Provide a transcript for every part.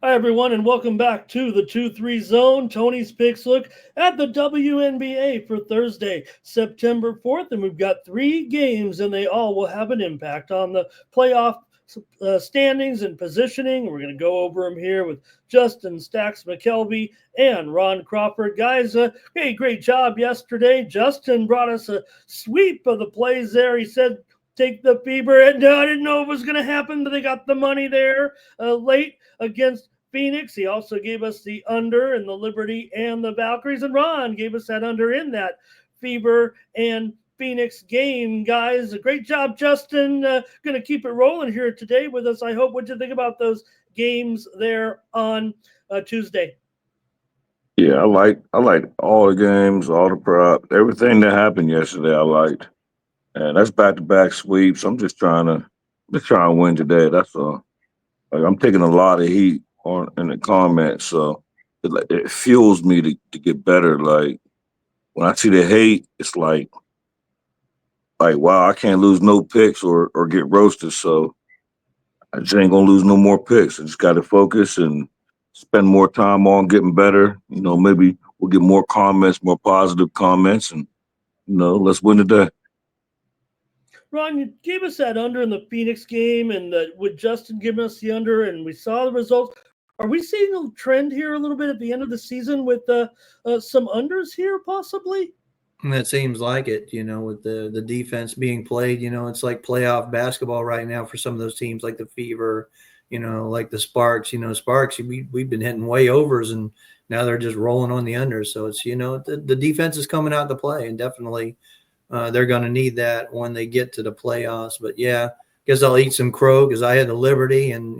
Hi, everyone, and welcome back to the 2-3 Zone. Tony's Picks look at the WNBA for Thursday, September 4th. And we've got three games, and they all will have an impact on the playoff standings and positioning. We're going to go over them here with Justin Stacks McKelvey and Ron Crawford. Guys, hey, great job yesterday. Justin brought us a sweep of the plays there. He said, take the fever. And I didn't know it was going to happen, but they got the money there late against Phoenix. He also gave us the under in the Liberty and the Valkyries. And Ron gave us that under in that Fever and Phoenix game, guys. A great job, Justin. Going to keep it rolling here today with us. I hope. What you think about those games there on Tuesday? Yeah, I like all the games, all the prop, everything that happened yesterday. I liked, and that's back to back sweeps. I'm just trying to win today. That's all. Like I'm taking a lot of heat on in the comments, so it fuels me to get better. Like when I see the hate, it's like wow, I can't lose no picks or get roasted. So I just ain't gonna lose no more picks. I just got to focus and spend more time on getting better. Maybe we'll get more comments, more positive comments, and let's win today. Ron, you gave us that under in the Phoenix game, and with Justin giving us the under, and we saw the results. Are we seeing a trend here a little bit at the end of the season with some unders here, possibly? And it seems like it, with the defense being played. It's like playoff basketball right now for some of those teams, like the Fever, like the Sparks. Sparks, we've been hitting way overs, and now they're just rolling on the unders. So it's the defense is coming out to play, and definitely they're going to need that when they get to the playoffs. But yeah, guess I'll eat some crow because I had the Liberty, and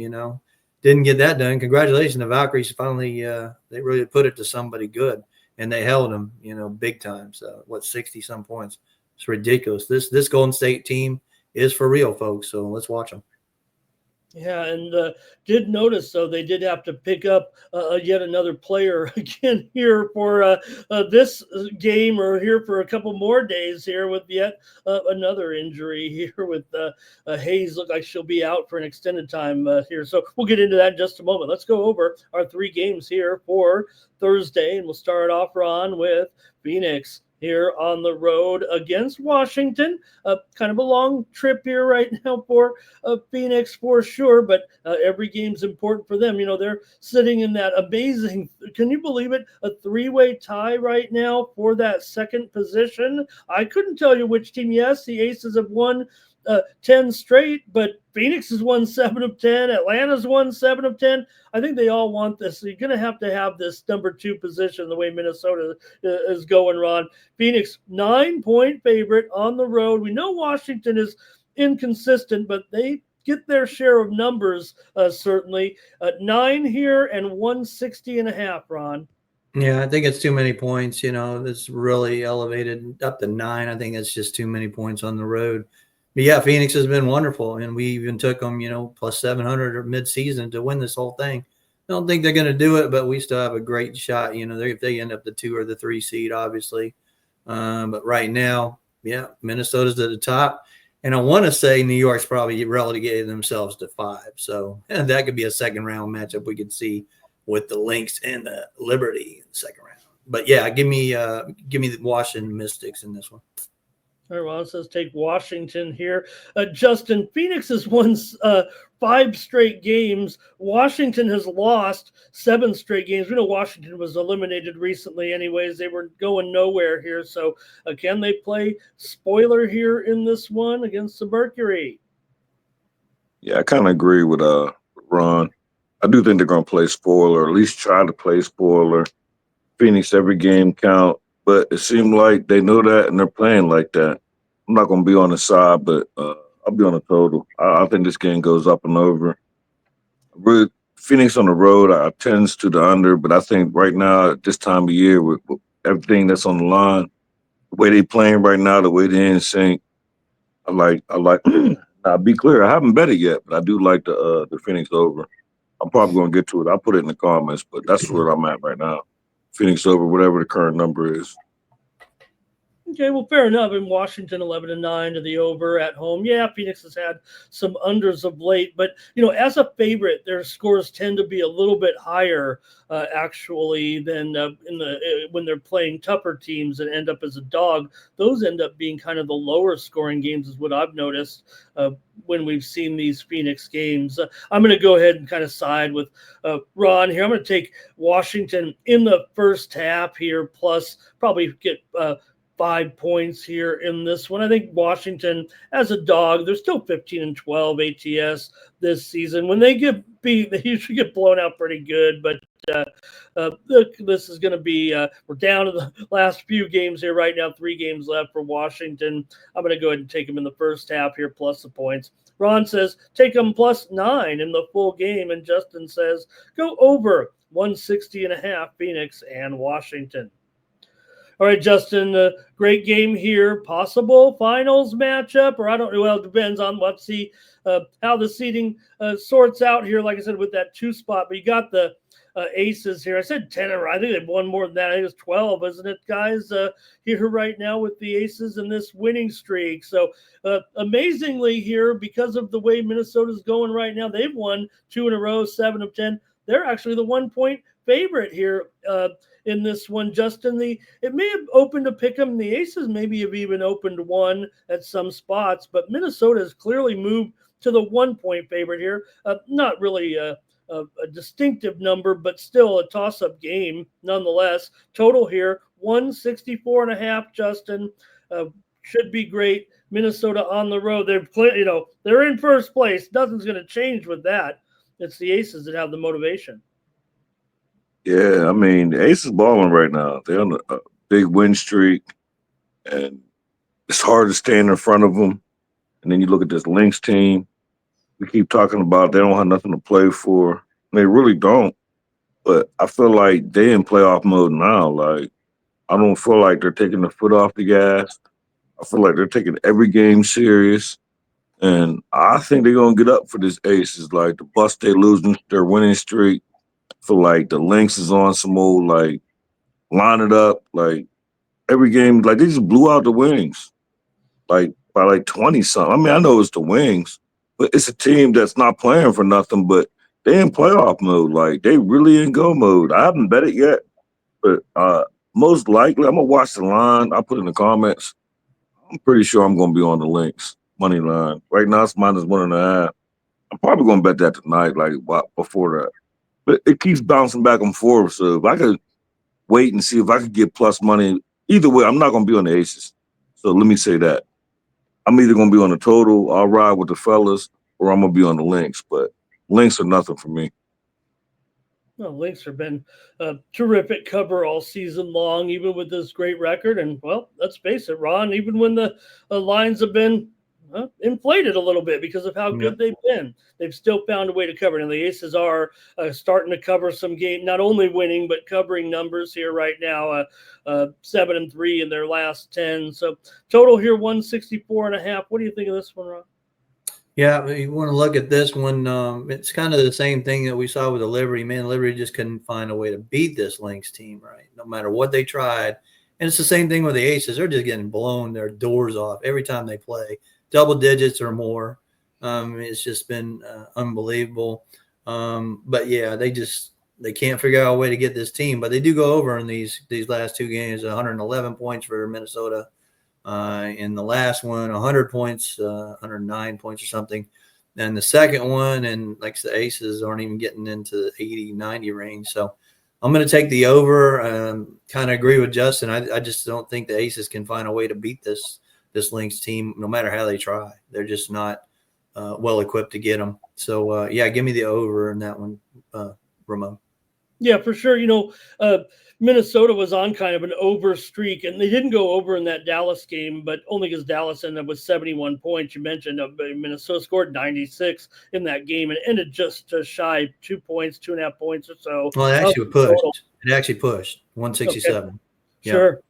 didn't get that done. Congratulations, the Valkyries finally they really put it to somebody good, and they held them, big time. So 60 some points? It's ridiculous. This Golden State team is for real, folks. So let's watch them. Yeah, and did notice though they did have to pick up yet another player again here for this game, or here for a couple more days here with yet another injury here with Hayes. Look like she'll be out for an extended time here. So we'll get into that in just a moment. Let's go over our three games here for Thursday, and we'll start off, Ron, with Phoenix here on the road against Washington. Kind of a long trip here right now for Phoenix for sure, but every game's important for them. They're sitting in that amazing, can you believe it, a three-way tie right now for that second position. I couldn't tell you which team. Yes, the Aces have won 10 straight, but Phoenix has won 7 of 10. Atlanta's won 7 of 10. I think they all want this. So you're going to have this number two position the way Minnesota is going, Ron. Phoenix, 9-point favorite on the road. We know Washington is inconsistent, but they get their share of numbers, certainly. 9 here and 160.5, Ron. Yeah, I think it's too many points. It's really elevated up to 9. I think that's just too many points on the road. But yeah, Phoenix has been wonderful, and we even took them, plus 700 or mid-season to win this whole thing. I don't think they're going to do it, but we still have a great shot. If they end up the 2 or the 3 seed, obviously. But right now, yeah, Minnesota's at the top. And I want to say New York's probably relegated themselves to 5. So that could be a second round matchup we could see with the Lynx and the Liberty in the second round. But yeah, give me the Washington Mystics in this one. Ron says take Washington here. Justin, Phoenix has won 5 straight games. Washington has lost 7 straight games. We know Washington was eliminated recently anyways. They were going nowhere here. So can they play spoiler here in this one against the Mercury? Yeah, I kind of agree with Ron. I do think they're gonna play spoiler, or at least try to play spoiler. Phoenix every game count, but it seemed like they know that and they're playing like that. I'm not gonna be on the side, but I'll be on the total. I think this game goes up and over. Really, Phoenix on the road, I tends to the under, but I think right now at this time of year with everything that's on the line, the way they playing right now, the way they in sync, I like. Now, be clear, I haven't bet it yet, but I do like the Phoenix over. I'm probably gonna get to it. I'll put it in the comments, but that's where I'm at right now. Phoenix over, whatever the current number is. Okay, well, fair enough. In Washington, 11-9 to the over at home. Yeah, Phoenix has had some unders of late, but as a favorite, their scores tend to be a little bit higher, actually, than in the when they're playing tougher teams and end up as a dog. Those end up being kind of the lower scoring games, is what I've noticed when we've seen these Phoenix games. I'm going to go ahead and kind of side with Ron here. I'm going to take Washington in the first half here, plus probably get 5 points here in this one. I think Washington, as a dog, they're still 15-12 ATS this season. When they get beat, they usually get blown out pretty good. But this is going to be we're down to the last few games here right now. 3 games left for Washington. I'm going to go ahead and take them in the first half here, plus the points. Ron says take them +9 in the full game, and Justin says go over 160.5 Phoenix and Washington. All right, Justin, great game here. Possible finals matchup, or I don't know. Well, it depends on let's see how the seeding sorts out here. Like I said, with that 2 spot, but you got the Aces here. I said 10, or I think they've won more than that. I think it's 12, isn't it, guys? Here right now with the Aces in this winning streak. So amazingly here, because of the way Minnesota's going right now, they've won 2 in a row, 7 of 10. They're actually the 1-point favorite here in this one, Justin. It may have opened to pick them. The Aces maybe have even opened 1 at some spots, but Minnesota has clearly moved to the 1-point favorite here. Not really a distinctive number, but still a toss-up game nonetheless. Total here 164.5. Justin, should be great. Minnesota on the road. They're in first place. Nothing's going to change with that. It's the Aces that have the motivation. Yeah, I mean, the Ace is balling right now. They're on a big win streak, and it's hard to stand in front of them. And then you look at this Lynx team. We keep talking about they don't have nothing to play for. They really don't. But I feel like they in playoff mode now. Like, I don't feel like they're taking the foot off the gas. I feel like they're taking every game serious. And I think they're going to get up for this Aces. Like, the bust they losing their winning streak. I feel like the Lynx is on some old, like, line it up. Like, every game, like, they just blew out the Wings. Like, by like 20-something. I mean, I know it's the Wings, but it's a team that's not playing for nothing, but they in playoff mode. Like, they really in go mode. I haven't bet it yet, but most likely I'm going to watch the line. I'll put in the comments. I'm pretty sure I'm going to be on the Lynx money line. Right now it's -1.5. I'm probably going to bet that tonight, like before that. But it keeps bouncing back and forth. So if I could wait and see if I could get plus money, either way, I'm not going to be on the Aces. So let me say that. I'm either going to be on the total, I'll ride with the fellas, or I'm going to be on the Lynx. But Lynx are nothing for me. Well, Lynx have been a terrific cover all season long, even with this great record. And, well, let's face it, Ron, even when the lines have been inflated a little bit because of how good they've been, they've still found a way to cover. And the Aces are starting to cover some game, not only winning, but covering numbers here right now, 7-3 in their last 10. So total here, 164.5. What do you think of this one, Ron? Yeah, you want to look at this one. It's kind of the same thing that we saw with the Liberty. Man, Liberty just couldn't find a way to beat this Lynx team, right? No matter what they tried. And it's the same thing with the Aces. They're just getting blown their doors off every time they play. Double digits or more. It's just been unbelievable. But, yeah, they can't figure out a way to get this team. But they do go over in these last 2 games, 111 points for Minnesota. In the last one, 100 points, 109 points or something. And the second one, and like the Aces aren't even getting into the 80, 90 range. So I'm going to take the over. Kind of agree with Justin. I just don't think the Aces can find a way to beat this Lynx team, no matter how they try. They're just not well equipped to get them. So, yeah, give me the over in that one, Ramon. Yeah, for sure. Minnesota was on kind of an over streak, and they didn't go over in that Dallas game, but only because Dallas ended up with 71 points. You mentioned Minnesota scored 96 in that game and ended just shy 2 points, 2.5 points or so. Well, it actually pushed 167. Okay. Yeah. Sure.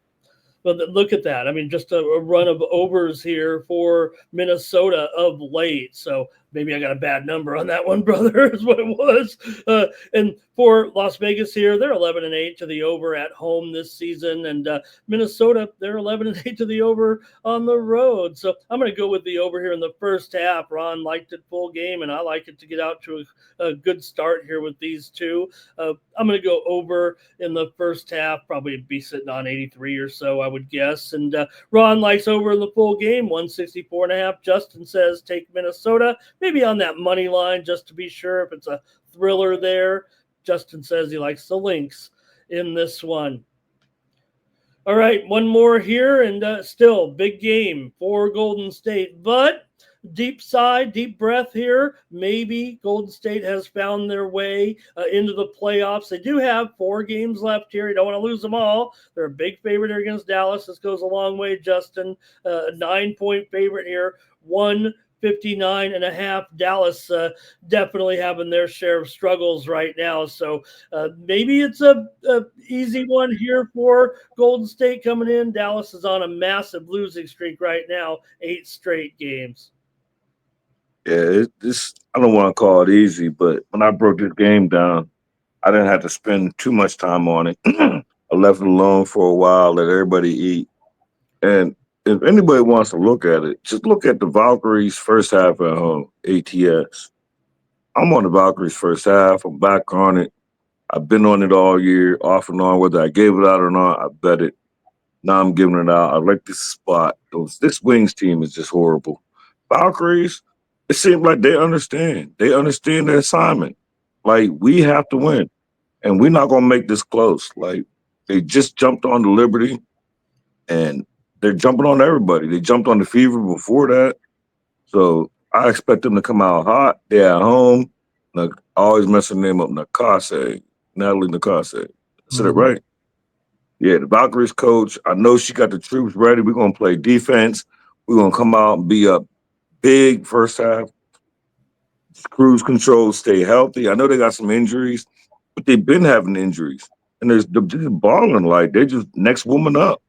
But look at that. I mean, just a run of overs here for Minnesota of late. So Maybe I got a bad number on that one, brother, is what it was. And for Las Vegas here, they're 11-8 to the over at home this season. And Minnesota, they're 11-8 to the over on the road. So I'm going to go with the over here in the first half. Ron liked it full game, and I like it to get out to a good start here with these two. I'm going to go over in the first half, probably be sitting on 83 or so, I would guess. And Ron likes over in the full game, 164.5. Justin says take Minnesota, maybe on that money line just to be sure if it's a thriller there. Justin says he likes the Lynx in this one. All right, one more here, and still big game for Golden State, but deep sigh, deep breath here. Maybe Golden State has found their way into the playoffs. They do have 4 games left here. You don't want to lose them all. They're a big favorite here against Dallas. This goes a long way, Justin. A 9-point favorite here. 159.5. Dallas definitely having their share of struggles right now. So maybe it's a easy one here for Golden State coming in. Dallas is on a massive losing streak right now, 8 straight games. Yeah, I don't want to call it easy, but when I broke this game down, I didn't have to spend too much time on it. I left it alone for a while, let everybody eat. And if anybody wants to look at it, just look at the Valkyries first half at home, ATS. I'm on the Valkyries first half. I'm back on it. I've been on it all year, off and on, whether I gave it out or not, I bet it. Now I'm giving it out. I like this spot. This Wings team is just horrible. Valkyries, it seems like they understand. They understand their assignment. Like, we have to win, and we're not going to make this close. Like, they just jumped on the Liberty, and they're jumping on everybody. They jumped on the Fever before that. So I expect them to come out hot. They're at home. I always mess her name up, Natalie Nakase. Said it right? Yeah, the Valkyries coach, I know she got the troops ready. We're going to play defense. We're going to come out and be up big first half. Cruise control, stay healthy. I know they got some injuries, but they've been having injuries. And they're just balling like they're just next woman up.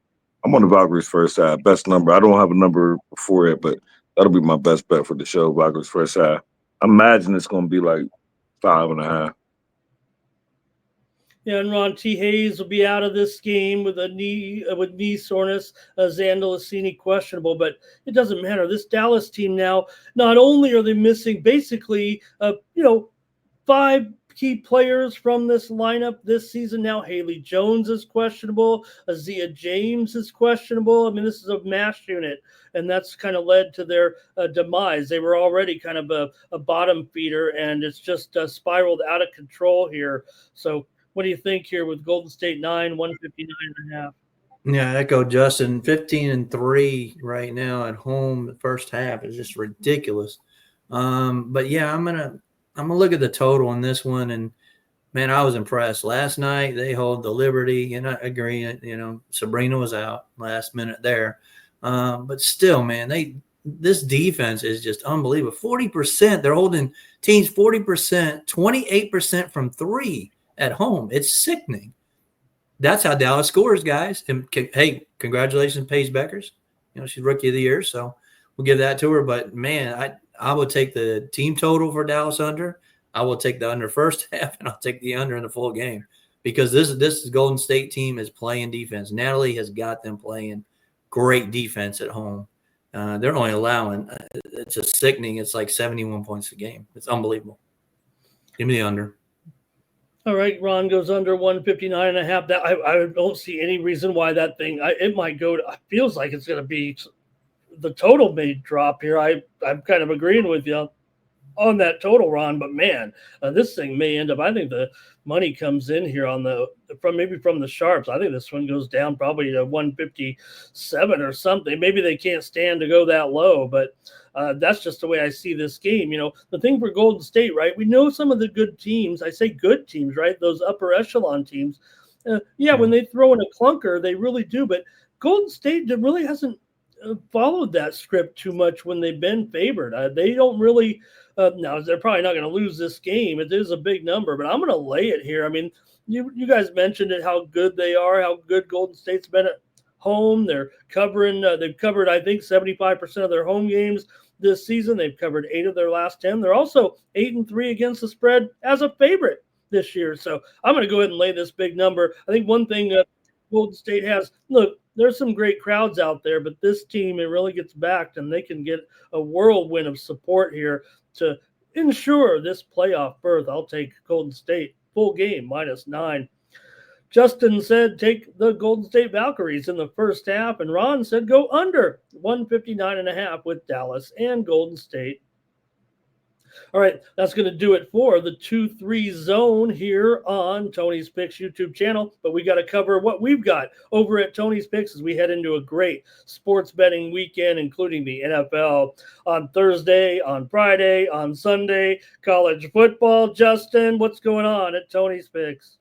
I'm on the Valkyries first half. Best number. I don't have a number before it, but that'll be my best bet for the show, Valkyries first half. I imagine it's going to be like 5.5. Yeah, and Ron T. Hayes will be out of this game with knee soreness. Zandalicini questionable, but it doesn't matter. This Dallas team now, not only are they missing basically, 5 key players from this lineup this season now. Haley Jones is questionable. Azia James is questionable. I mean, this is a mash unit, and that's kind of led to their demise. They were already kind of a bottom feeder, and it's just spiraled out of control here. So what do you think here with Golden State 9, 159.5? Yeah, echo Justin. 15-3 right now at home. The first half is just ridiculous. But yeah, I'm gonna look at the total on this one, and man, I was impressed. Last night they hold the Liberty, and I agree. Sabrina was out last minute there, but still, man, this defense is just unbelievable. 40%. They're holding teams 40%, 28% from 3 at home. It's sickening. That's how Dallas scores, guys. And hey, congratulations, Paige Beckers. She's Rookie of the Year, so we'll give that to her. But man, I would take the team total for Dallas under. I will take the under first half, and I'll take the under in the full game, because this Golden State team is playing defense. Natalie has got them playing great defense at home. They're only allowing it's just sickening. It's like 71 points a game. It's unbelievable. Give me the under. All right, Ron goes under 159.5. That I don't see any reason why that thing. It might go to. It feels like it's going to be. The total may drop here. I'm kind of agreeing with you on that total, Ron. But man, this thing may end up. I think the money comes in here on from the sharps. I think this one goes down probably to 157 or something. Maybe they can't stand to go that low, but that's just the way I see this game. The thing for Golden State, right? We know some of the good teams. I say good teams, right? Those upper echelon teams. When they throw in a clunker, they really do. But Golden State really hasn't followed that script too much when they've been favored. They don't really. Now they're probably not going to lose this game. It is a big number, but I'm going to lay it here. I mean, you guys mentioned it, how good they are, how good Golden State's been at home. They're covering. They've covered, I think, 75% of their home games this season. They've covered 8 of their last 10. They're also 8-3 against the spread as a favorite this year. So I'm going to go ahead and lay this big number. I think one thing Golden State has, look, there's some great crowds out there, but this team, it really gets backed, and they can get a whirlwind of support here to ensure this playoff berth. I'll take Golden State full game -9. Justin said take the Golden State Valkyries in the first half, and Ron said go under 159.5 with Dallas and Golden State. All right, that's going to do it for the 2-3 zone here on Tony's Picks YouTube channel. But we got to cover what we've got over at Tony's Picks as we head into a great sports betting weekend, including the NFL on Thursday, on Friday, on Sunday, college football. Justin, what's going on at Tony's Picks?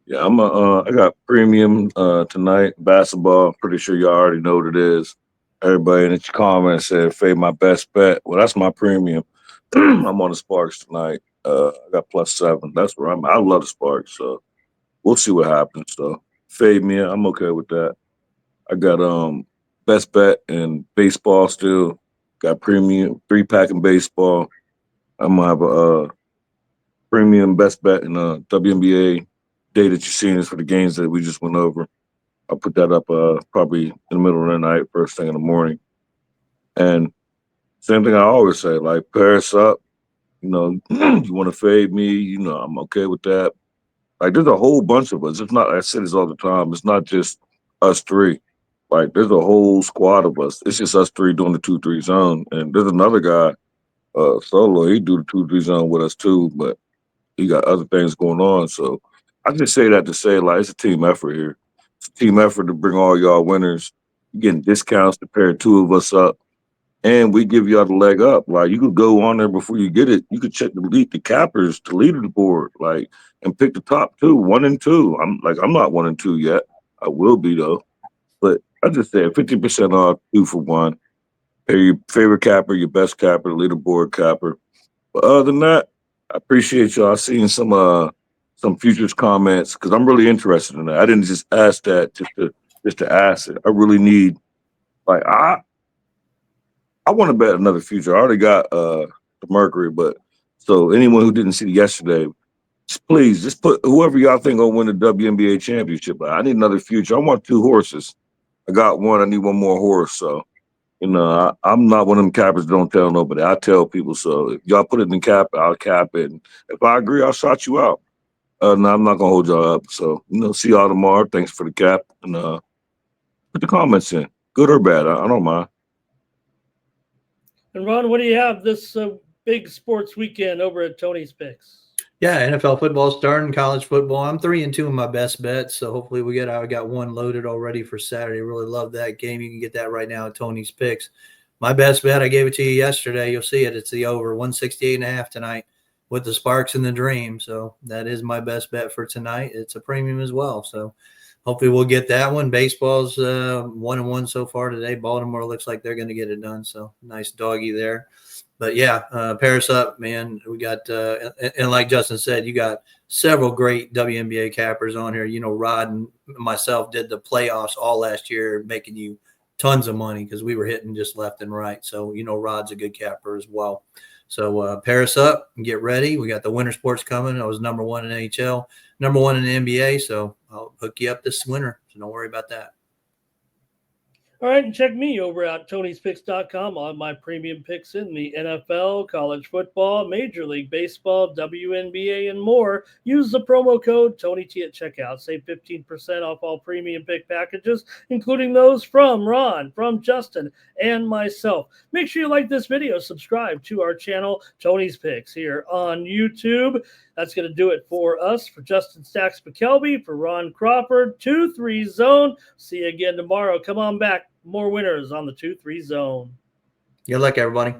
Yeah, I got premium tonight, basketball. Pretty sure y'all already know what it is. Everybody in the comments said, fade my best bet. Well, that's my premium. I'm on the Sparks tonight. I got +7. That's where I'm at. I love the Sparks, so we'll see what happens. So fade me. I'm okay with that. I got best bet in baseball still. Got premium 3-pack in baseball. I'm gonna have a premium best bet in WNBA. Day that you're seeing is for the games that we just went over. I'll put that up probably in the middle of the night, first thing in the morning. And same thing I always say, like, pair us up. You know, you want to fade me, you know, I'm okay with that. Like, there's a whole bunch of us. It's not, I say this all the time, it's not just us three. Like, there's a whole squad of us. It's just us three doing the 2-3 zone. And there's another guy, Solo, he do the 2-3 zone with us too, but he got other things going on. So I just say that to say, like, it's a team effort here. It's a team effort to bring all y'all winners. You're getting discounts to pair 2 of us up, and we give y'all the leg up. Like, you could go on there before you get it. You could check the cappers, the leaderboard, like, and pick the top 2, 1 and 2. I'm not 1 and 2 yet. I will be though. But I just said 50% off, 2 for 1. Pair your favorite capper, your best capper, leaderboard capper. But other than that, I appreciate y'all. I've seen some futures comments because I'm really interested in that. I didn't just ask that just to ask it. I really need, like, I want to bet another future. I already got the Mercury, but so anyone who didn't see it yesterday, please just put whoever y'all think will win the WNBA championship. I need another future. I want 2 horses. I got 1. I need 1 more horse. So, you know, I'm not one of them cappers that don't tell nobody. I tell people. So if y'all put it in cap, I'll cap it. And if I agree, I'll shout you out. No, I'm not gonna hold y'all up. So, you know, see y'all tomorrow. Thanks for the cap, and put the comments in, good or bad. I don't mind. And Ron, what do you have this big sports weekend over at Tony's Picks? Yeah, NFL football starting, college football. I'm 3-2 in my best bets, so hopefully I got 1 loaded already for Saturday. Really love that game. You can get that right now at Tony's Picks. My best bet, I gave it to you yesterday. You'll see it. It's the over 168.5 tonight with the Sparks and the Dream. So that is my best bet for tonight. It's a premium as well. So hopefully we'll get that one. Baseball's 1-1 so far today. Baltimore looks like they're going to get it done. So nice doggy there. But yeah, pair us up, man. We got, and like Justin said, you got several great WNBA cappers on here. You know, Rod and myself did the playoffs all last year, making you tons of money because we were hitting just left and right. So, you know, Rod's a good capper as well. So pair us up and get ready. We got the winter sports coming. I was number 1 in NHL, number 1 in the NBA. So I'll hook you up this winter. So don't worry about that. All right, and check me over at Tony'sPicks.com on my premium picks in the NFL, college football, Major League Baseball, WNBA, and more. Use the promo code TonyT at checkout. Save 15% off all premium pick packages, including those from Ron, from Justin, and myself. Make sure you like this video. Subscribe to our channel, Tony's Picks, here on YouTube. That's going to do it for us. For Justin Stacks Mcelvy, for Ron Crawford, 2-3 zone. See you again tomorrow. Come on back. More winners on the 2-3 zone. Good luck, everybody.